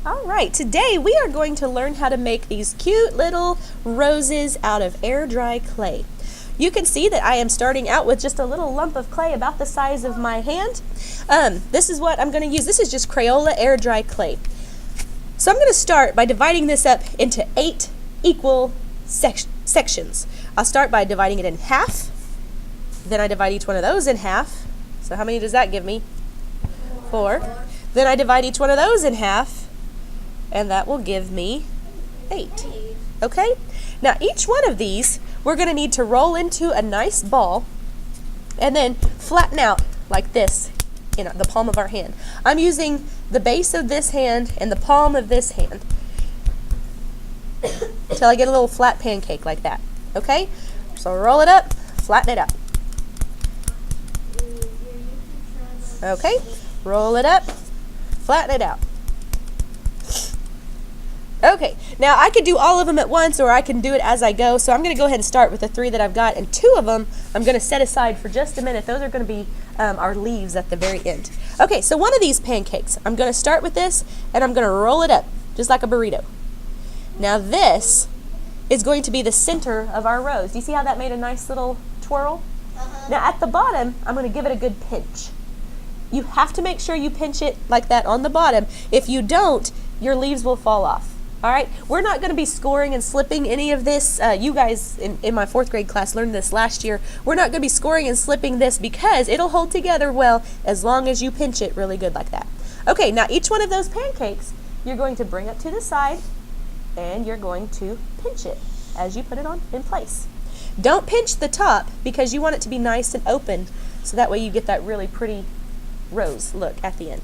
All right, today we are going to learn how to make these cute little roses out of air dry clay. You can see that I am starting out with just a little lump of clay about the size of my hand. This is what I'm going to use. This is just Crayola air dry clay. So I'm going to start by dividing this up into 8 equal sections. I'll start by dividing it in half. Then I divide each one of those in half. So how many does that give me? 4. Then I divide each one of those in half. And that will give me 8. Okay? Now each one of these we're going to need to roll into a nice ball and then flatten out like this in the palm of our hand. I'm using the base of this hand and the palm of this hand until I get a little flat pancake like that. Okay? So roll it up, flatten it out. Okay? Roll it up, flatten it out. Okay, now I could do all of them at once or I can do it as I go, so I'm going to go ahead and start with the 3 that I've got, and 2 of them I'm going to set aside for just a minute. Those are going to be our leaves at the very end. Okay, so one of these pancakes, I'm going to start with this and I'm going to roll it up just like a burrito. Now this is going to be the center of our rose. Do you see how that made a nice little twirl? Now at the bottom, I'm going to give it a good pinch. You have to make sure you pinch it like that on the bottom. If you don't, your leaves will fall off. All right, we're not going to be scoring and slipping any of this. You guys in my 4th grade class learned this last year. We're not going to be scoring and slipping this because it'll hold together well as long as you pinch it really good like that. Okay, now each one of those pancakes you're going to bring up to the side and you're going to pinch it as you put it on in place. Don't pinch the top because you want it to be nice and open so that way you get that really pretty rose look at the end.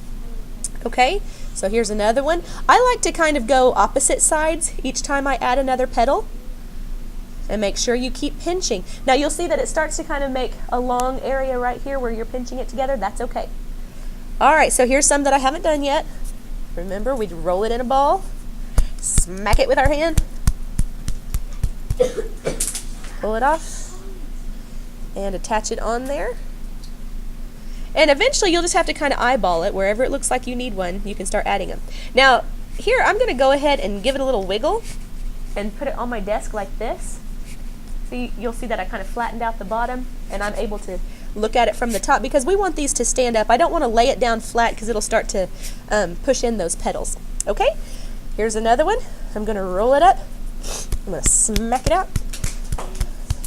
Okay, so here's another one. I like to kind of go opposite sides each time I add another petal and make sure you keep pinching. Now you'll see that it starts to kind of make a long area right here where you're pinching it together. That's okay. All right, so here's some that I haven't done yet. Remember, we'd roll it in a ball, smack it with our hand, pull it off, and attach it on there. And eventually you'll just have to kind of eyeball it. Wherever it looks like you need one, you can start adding them. Now, here I'm going to go ahead and give it a little wiggle and put it on my desk like this. See, you'll see that I kind of flattened out the bottom and I'm able to look at it from the top because we want these to stand up. I don't want to lay it down flat because it'll start to push in those petals. Okay, here's another one. I'm going to roll it up. I'm going to smack it out.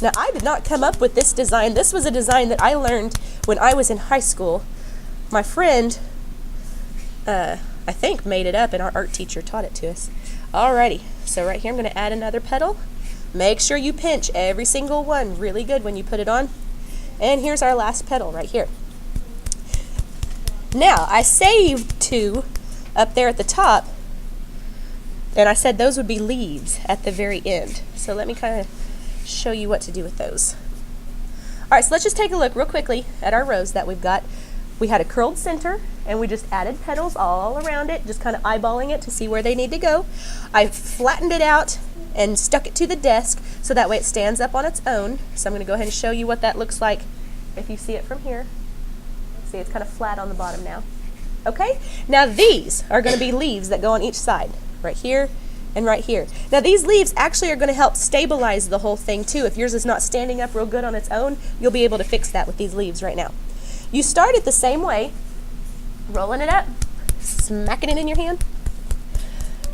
Now, I did not come up with this design. This was a design that I learned when I was in high school. My friend, I think, made it up, and our art teacher taught it to us. Alrighty, so right here I'm going to add another petal. Make sure you pinch every single one really good when you put it on. And here's our last petal right here. Now, I saved 2 up there at the top, and I said those would be leaves at the very end. So let me kind of show you what to do with those. All right, so let's just take a look real quickly at our rose that we've got. We had a curled center and we just added petals all around it, just kind of eyeballing it to see where they need to go. I flattened it out and stuck it to the desk so that way it stands up on its own. So I'm going to go ahead and show you what that looks like if you see it from here. See, it's kind of flat on the bottom now. Okay, now these are going to be leaves that go on each side, right here and right here. Now these leaves actually are going to help stabilize the whole thing too. If yours is not standing up real good on its own, you'll be able to fix that with these leaves right now. You start it the same way, rolling it up, smacking it in your hand.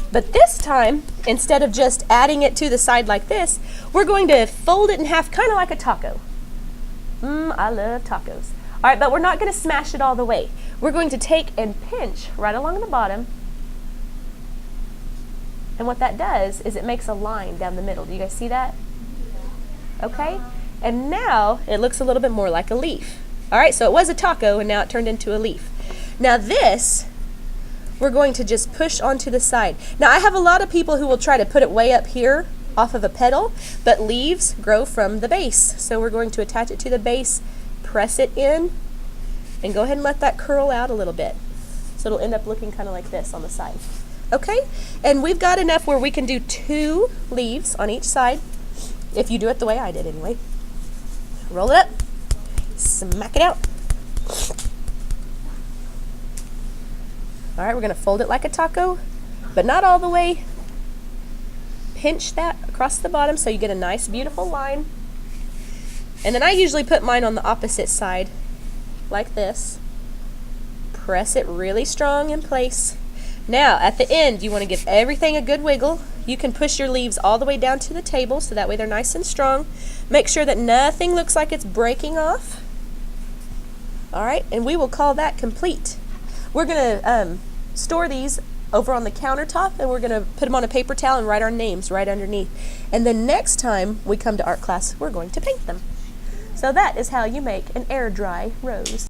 But this time, instead of just adding it to the side like this, we're going to fold it in half kind of like a taco. I love tacos. All right, but we're not going to smash it all the way. We're going to take and pinch right along the bottom. And what that does is it makes a line down the middle. Do you guys see that? Okay. And now it looks a little bit more like a leaf. All right, so it was a taco and now it turned into a leaf. Now this, we're going to just push onto the side. Now I have a lot of people who will try to put it way up here off of a petal, but leaves grow from the base. So we're going to attach it to the base, press it in, and go ahead and let that curl out a little bit. So it'll end up looking kind of like this on the side. Okay, and we've got enough where we can do 2 leaves on each side, if you do it the way I did anyway. Roll it up, smack it out. All right, we're going to fold it like a taco, but not all the way. Pinch that across the bottom so you get a nice beautiful line. And then I usually put mine on the opposite side like this. Press it really strong in place. Now at the end you want to give everything a good wiggle. You can push your leaves all the way down to the table so that way they're nice and strong. Make sure that nothing looks like it's breaking off. Alright, and we will call that complete. We're going to store these over on the countertop, and we're going to put them on a paper towel and write our names right underneath. And then next time we come to art class, we're going to paint them. So that is how you make an air dry rose.